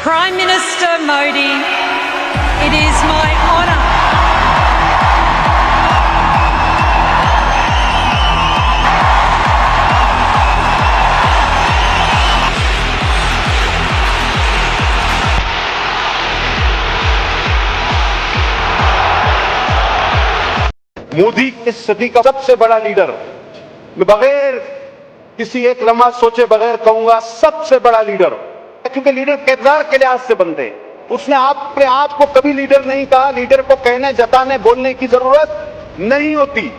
Prime Minister Modi, it is my honour Modi इस सदी का सबसे बड़ा लीडर, मैं बगैर किसी एक लम्हा सोचे बगैर कहूंगा सबसे बड़ा लीडर, क्योंकि लीडर किरदार के लिहाज से बनते हैं। उसने अपने आप को कभी लीडर नहीं कहा, लीडर को कहने जताने बोलने की जरूरत नहीं होती,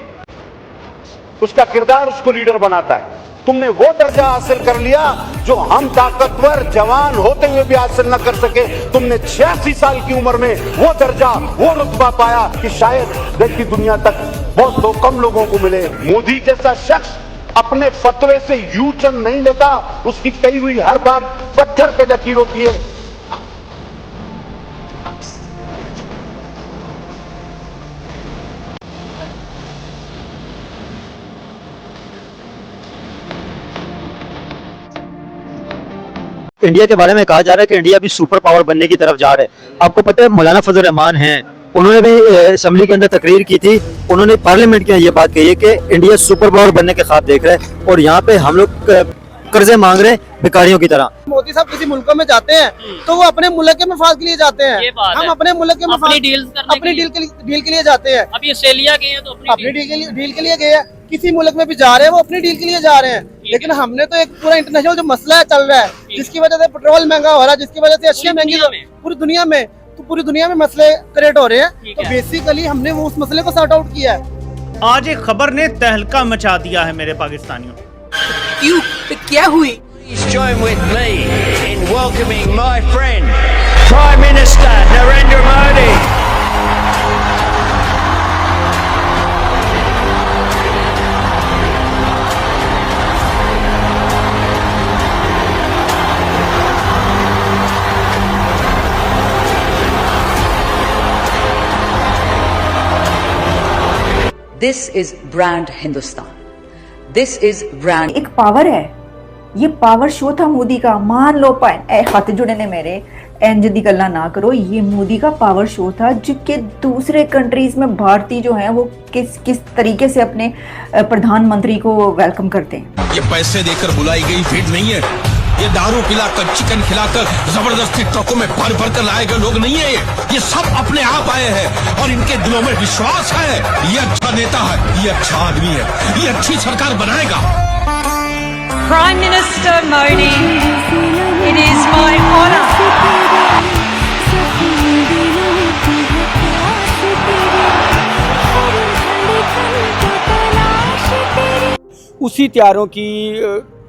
उसका किरदार उसको लीडर बनाता है। तुमने वो दर्जा हासिल कर लिया जो हम ताकतवर जवान होते हुए भी हासिल न कर सके। तुमने 86 साल की उम्र में वो दर्जा, वो रुतबा पाया कि शायद देश की दुनिया तक बहुत कम लोगों को मिले। मोदी जैसा शख्स अपने फतवे से यू टर्न नहीं लेता, उसकी कही हुई हर बात पत्थर पे लकीर होती है। इंडिया के बारे में कहा जा रहा है कि इंडिया भी सुपर पावर बनने की तरफ जा रहा है। आपको पता है मौलाना फजल रहमान हैं, उन्होंने भी असेंबली के अंदर तकरीर की थी, उन्होंने पार्लियामेंट के ये बात कही है कि इंडिया सुपर पावर बनने के ख्वाब देख रहा है और यहाँ पे हम लोग कर्जे मांग रहे हैं भिखारियों की तरह। मोदी साहब किसी मुल्कों में जाते हैं तो वो अपने मुल्क के मफाद के लिए जाते हैं, हम अपने मुल्क के मफाद अपनी डील के लिए जाते हैं। अभी ऑस्ट्रेलिया गए हैं तो अपनी डील के लिए गए हैं, किसी मुल्क में भी जा रहे हैं वो अपनी डील के लिए जा रहे हैं। लेकिन हमने तो एक पूरा इंटरनेशनल जो मसला चल रहा है, जिसकी वजह से पेट्रोल महंगा हो रहा है, जिसकी वजह से अशिया महंगी पूरी दुनिया में, तो पूरी दुनिया में मसले क्रिएट हो रहे हैं। तो बेसिकली हमने वो उस मसले को सॉर्ट आउट किया है। आज एक खबर ने तहलका मचा दिया है मेरे पाकिस्तानियों। क्यों? तो क्या हुई? Please join with me in welcoming my friend, Prime Minister Narendra Modi. This is brand Hindustan. This is brand. एक पावर है, ये पावर शो था मोदी का। मान लो हाथ जुड़े ने मेरे इंज दी गल्ला ना करो, ये मोदी का पावर शो था जिसके दूसरे कंट्रीज में भारतीय जो हैं वो किस तरीके से अपने प्रधानमंत्री को वेलकम करते हैं। ये पैसे देकर बुलाई गई भीड़ नहीं है, ये दारू पिलाकर चिकन खिलाकर जबरदस्ती ट्रकों में भर भर कर लाए गए लोग नहीं है, ये सब अपने आप आए हैं और इनके दिलों में विश्वास है ये अच्छा नेता है, ये अच्छा आदमी है, ये अच्छी सरकार बनाएगा। Prime Minister Modi, it is my honour उसी त्यारों की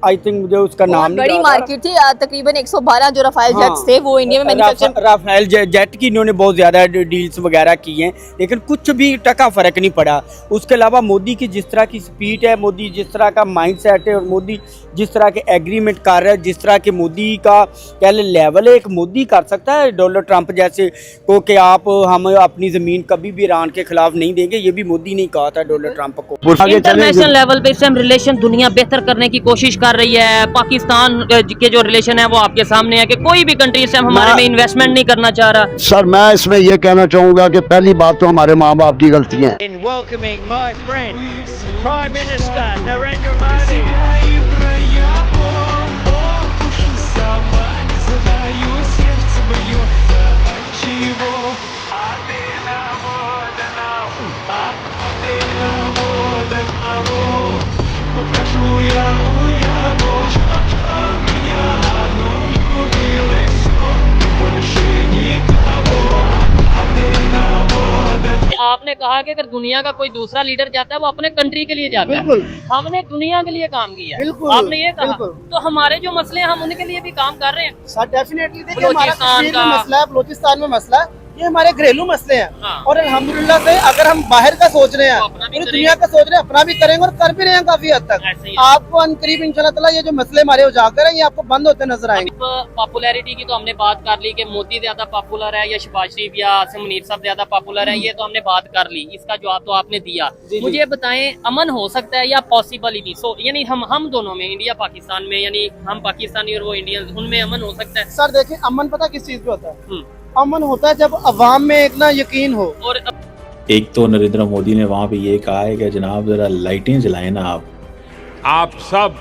आई थिंक मुझे उसका नाम बड़ी मार्केट थी, तकरीबन 112 जो राफेल जेट्स थे वो इंडिया में मैन्युफैक्चर। राफेल जेट की इन्होंने बहुत ज़्यादा डील्स वगैरह की हैं, लेकिन कुछ भी टका फ़र्क नहीं पड़ा। उसके अलावा मोदी की जिस तरह की स्पीड है, मोदी जिस तरह का माइंडसेट है और मोदी जिस तरह के एग्रीमेंट कर रहा है, जिस तरह के मोदी का क्या लेवल है, एक मोदी कर सकता है डोनाल्ड ट्रंप जैसे को कि आप हम अपनी ज़मीन कभी भी ईरान के खिलाफ नहीं देंगे, ये भी मोदी नहीं कहा था डोनाल्ड ट्रंप को। इंटरनेशनल लेवल पे इस रिलेशन दुनिया बेहतर करने की कोशिश कर रही है। पाकिस्तान के जो रिलेशन है वो आपके सामने है कि कोई भी कंट्री से हमारे में इन्वेस्टमेंट नहीं करना चाह रहा। सर मैं इसमें ये कहना चाहूँगा कि पहली बात तो हमारे माँ बाप की गलती है। In welcoming my friend, Prime Minister Narendra Modi. आपने कहा कि अगर दुनिया का कोई दूसरा लीडर जाता है वो अपने कंट्री के लिए जाता है, हमने दुनिया के लिए काम किया है। आपने ये कहा तो हमारे जो मसले हैं हम उनके लिए भी काम कर रहे हैं। डेफिनेटली देखिए हमारा कश्मीर में मसला है, बलूचिस्तान में मसला है, ये हमारे घरेलू मसले हैं। हाँ। और अल्हम्दुलिल्लाह से अगर हम बाहर का सोच रहे हैं, तो अपना भी पूरी करेंगे। दुनिया का सोच रहे हैं, अपना भी करेंगे और कर भी रहे हैं काफी हद तक। ऐसे ही है। आपको अनकरीब इंशाल्लाह ताला ये जो मसले हमारे उजागर हैं ये आपको बंद होते नजर आएंगे। पॉपुलैरिटी की तो हमने बात कर ली कि मोदी ज्यादा पॉपुलर है या शहबाज शरीफ या आसिम मुनीर साहब ज्यादा पॉपुलर है, ये तो हमने बात कर ली, इसका जवाब तो आपने दिया। मुझे बताएं अमन हो सकता है या पॉसिबल ही नहीं? सो यानी हम दोनों में, इंडिया पाकिस्तान में, यानी हम पाकिस्तानी और वो इंडियन, उनमें अमन हो सकता है? सर देखिए अमन पता किस चीज पे होता है? अमन होता है जब अवाम में एक ना यकीन हो। और एक तो नरेंद्र मोदी ने वहां पे ये कहा है कि जनाब जरा लाइटें जलाएं ना आप सब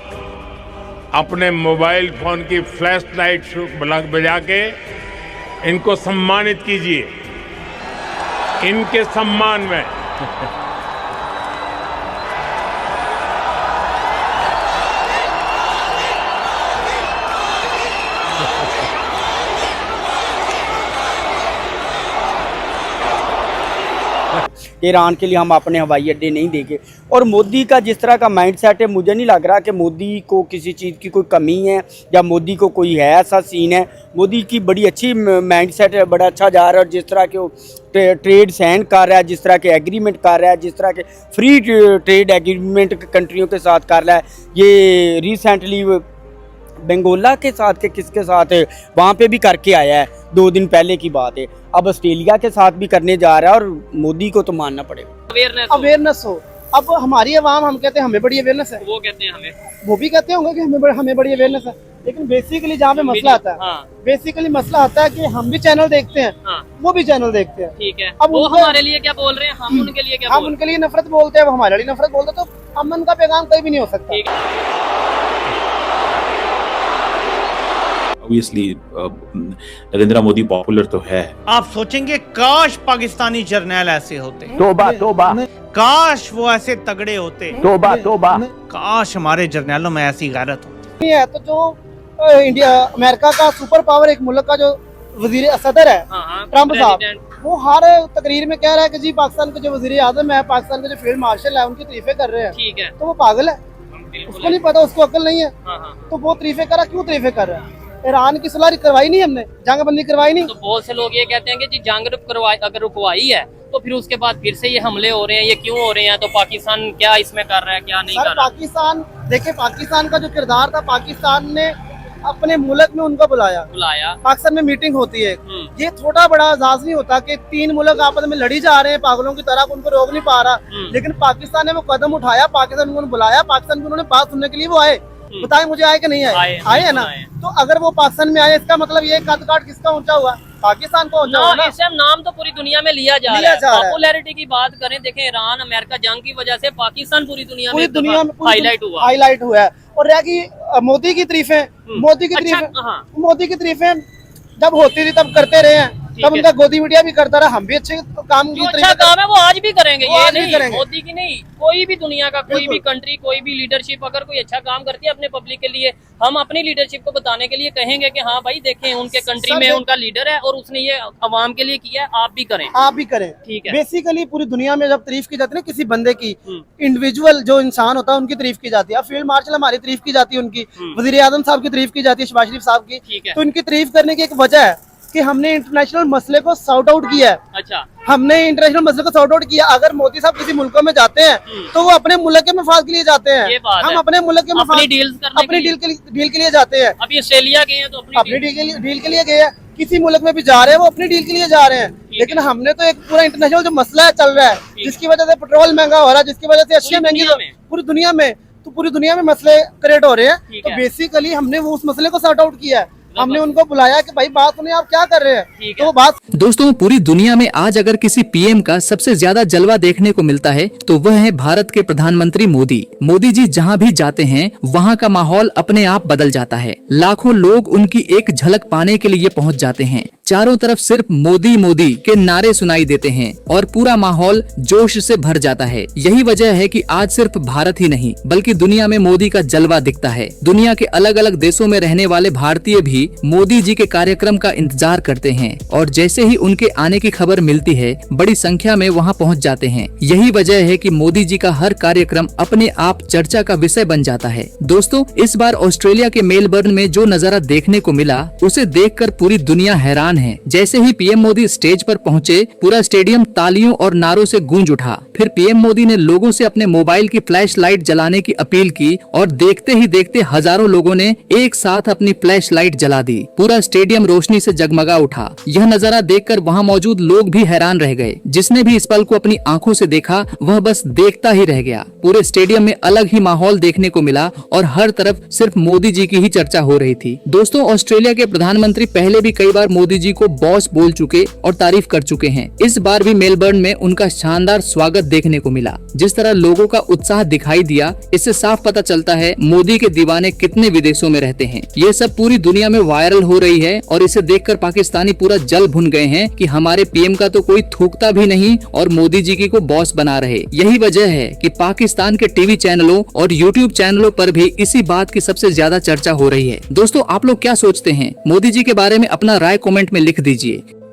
अपने मोबाइल फोन की फ्लैश लाइट बजा के इनको सम्मानित कीजिए, इनके सम्मान में। ईरान के लिए हम अपने हवाई अड्डे नहीं देंगे। और मोदी का जिस तरह का माइंड सेट है, मुझे नहीं लग रहा कि मोदी को किसी चीज़ की कोई कमी है या मोदी को कोई है ऐसा सीन है। मोदी की बड़ी अच्छी माइंड सेट है, बड़ा अच्छा जा रहा है। और जिस तरह के वो ट्रेड साइन कर रहा है, जिस तरह के एग्रीमेंट कर रहा है, जिस तरह के फ्री ट्रेड एग्रीमेंट कंट्रियों के साथ कर रहा है, ये रिसेंटली बंगोला के साथ के किसके साथ है वहाँ पे भी करके आया है, 2 दिन पहले की बात है। अब ऑस्ट्रेलिया के साथ भी करने जा रहा है और मोदी को तो मानना पड़ेगा। अवेयरनेस हो। अब हमारी आवाम, हम कहते हैं हमें बड़ी अवेयरनेस है, वो कहते हैं हमें, वो भी कहते होंगे कि हमें बड़ी अवेयरनेस है। लेकिन बेसिकली जहाँ पे मसला आता है, बेसिकली मसला आता है कि हम भी चैनल देखते हैं, वो भी चैनल देखते हैं। ठीक है, अब वो उनको- हमारे लिए क्या बोल रहे हैं, हम उनके लिए क्या हम बोल उनके लिए नफरत बोलते हैं, वो हमारे लिए नफरत बोलते हैं, तो अमन का पैगाम कहीं भी नहीं हो सकता। ऑब्वियसली नरेंद्र मोदी पॉपुलर तो है। आप सोचेंगे काश पाकिस्तानी जर्नैल ऐसे होते, तोबा तोबा काश वो ऐसे तगड़े होते, तोबा तोबा। काश हमारे जर्नैलों में ऐसी गैरत होती। नहीं है तो जो इंडिया अमेरिका का सुपर पावर एक मुल्क का जो वजीर सदर है ट्रम्प साहब, वो हर तकरीर में कह रहा है कि जी पाकिस्तान के जो वजीर आजम है, पाकिस्तान के जो फील्ड मार्शल है, उनकी तारीफें कर रहे हैं। ठीक है, तो वो पागल है, उसको नहीं पता, उसको अक्ल नहीं है, तो वो तारीफें कर रहा, क्यों तारीफें कर रहा है? ईरान की सुलह करवाई नहीं हमने, जंगबंदी करवाई नहीं। तो बहुत से लोग ये कहते हैं कि जी जंग अगर रुकवाई है तो फिर उसके बाद फिर से ये हमले हो रहे हैं, ये क्यों हो रहे हैं? तो पाकिस्तान क्या इसमें कर रहा है, क्या नहीं कर रहा? पाकिस्तान देखिए, पाकिस्तान का जो किरदार था, पाकिस्तान ने अपने मुल्क में उनको बुलाया, पाकिस्तान में मीटिंग होती है, ये थोड़ा बड़ा एजाज नहीं होता कि 3 मुल्क आपस में लड़ी जा रहे हैं पागलों की तरह, उनको रोक नहीं पा रहा। लेकिन पाकिस्तान ने वो कदम उठाया, पाकिस्तान ने उन्होंने बुलाया, पाकिस्तान की उन्होंने बात सुनने के लिए वो आए। बताएं मुझे आए कि नहीं आए? आए है ना? तो अगर वो पाकिस्तान में आए, इसका मतलब ये कद काट किसका ऊंचा हुआ? पाकिस्तान को ऊंचा हुआ ना। इस टाइम नाम तो पूरी दुनिया में लिया जा रहा है। पॉपुलैरिटी की बात करें, देखें ईरान अमेरिका जंग की वजह से पाकिस्तान पूरी दुनिया में हाईलाइट हुआ है। और रह गई मोदी की तारीफें, मोदी की तारीफें जब होती थी तब करते रहे हैं, तब उनका गोदी मीडिया भी करता रहा, हम भी अच्छे काम की अच्छा काम है वो आज भी करेंगे, ये नहीं मोदी की नहीं, कोई भी दुनिया का कोई भी कंट्री, कोई भी लीडरशिप अगर कोई अच्छा काम करती है अपने पब्लिक के लिए, हम अपनी लीडरशिप को बताने के लिए कहेंगे कि हाँ भाई देखें उनके कंट्री में उनका लीडर है और उसने ये अवाम के लिए किया है, आप भी करें, आप भी करें। ठीक है, बेसिकली पूरी दुनिया में जब तारीफ की जाती है ना किसी बंदे की, इंडिविजुअल जो इंसान होता है उनकी तारीफ की जाती है। फील्ड मार्शल हमारी तारीफ की जाती है, उनकी वजीर आजम साहब की तारीफ की जाती है, शहबाज शरीफ साहब की। तो इनकी तारीफ करने की एक वजह है कि हमने इंटरनेशनल मसले को सॉर्ट आउट किया है। अच्छा, हमने इंटरनेशनल मसले को सॉर्ट आउट किया। अगर मोदी साहब किसी मुल्कों में जाते हैं तो वो अपने मुल्क के मफाद के लिए जाते हैं, हम अपने मुल्क के मफाद, अपनी डील के लिए जाते हैं। अभी ऑस्ट्रेलिया गए हैं तो अपनी डील के लिए गए हैं, किसी मुल्क में भी जा रहे हैं वो अपनी डील के लिए जा रहे हैं। लेकिन हमने तो एक पूरा इंटरनेशनल जो मसला है चल रहा है, जिसकी वजह से पेट्रोल महंगा हो रहा है, जिसकी वजह से अशिया महंगी पूरी दुनिया में, तो पूरी दुनिया में मसले क्रिएट हो रहे हैं। तो बेसिकली हमने वो उस मसले को सॉर्ट आउट किया है, हमने उनको बुलाया कि भाई बात सुनिए, आप क्या कर रहे हैं, तो बात। दोस्तों, पूरी दुनिया में आज अगर किसी पीएम का सबसे ज्यादा जलवा देखने को मिलता है तो वह है भारत के प्रधानमंत्री मोदी। मोदी जी जहां भी जाते हैं वहां का माहौल अपने आप बदल जाता है। लाखों लोग उनकी एक झलक पाने के लिए पहुंच जाते हैं। चारों तरफ सिर्फ मोदी मोदी के नारे सुनाई देते हैं और पूरा माहौल जोश से भर जाता है। यही वजह है कि आज सिर्फ भारत ही नहीं बल्कि दुनिया में मोदी का जलवा दिखता है। दुनिया के अलग अलग देशों में रहने वाले भारतीय भी मोदी जी के कार्यक्रम का इंतजार करते हैं और जैसे ही उनके आने की खबर मिलती है बड़ी संख्या में वहां पहुंच जाते हैं। यही वजह है कि मोदी जी का हर कार्यक्रम अपने आप चर्चा का विषय बन जाता है। दोस्तों, इस बार ऑस्ट्रेलिया के मेलबर्न में जो नजारा देखने को मिला उसे देखकर पूरी दुनिया हैरान है। जैसे ही पीएम मोदी स्टेज पर पहुंचे, पूरा स्टेडियम तालियों और नारों से गूंज उठा। फिर पीएम मोदी ने लोगों से अपने मोबाइल की फ्लैश लाइट जलाने की अपील की और देखते ही देखते हजारों लोगों ने एक साथ अपनी फ्लैश लाइट जला दी। पूरा स्टेडियम रोशनी से जगमगा उठा। यह नजारा देखकर वहां मौजूद लोग भी हैरान रह गए। जिसने भी इस पल को अपनी आंखों से देखा वह बस देखता ही रह गया। पूरे स्टेडियम में अलग ही माहौल देखने को मिला और हर तरफ सिर्फ मोदी जी की ही चर्चा हो रही थी। दोस्तों, ऑस्ट्रेलिया के प्रधानमंत्री पहले भी कई बार मोदी जी को बॉस बोल चुके और तारीफ कर चुके हैं। इस बार भी मेलबर्न में उनका शानदार स्वागत देखने को मिला। जिस तरह लोगों का उत्साह दिखाई दिया, इससे साफ पता चलता है मोदी के दीवाने कितने विदेशों में रहते हैं। ये सब पूरी दुनिया में वायरल हो रही है और इसे देखकर पाकिस्तानी पूरा जल भुन गए हैं कि हमारे पीएम का तो कोई थूकता भी नहीं और मोदी जी की को बॉस बना रहे। यही वजह है कि पाकिस्तान के टीवी चैनलों और यूट्यूब चैनलों पर भी इसी बात की सबसे ज्यादा चर्चा हो रही है। दोस्तों, आप लोग क्या सोचते हैं? मोदी जी के बारे में अपना राय कमेंट में लिख दीजिए।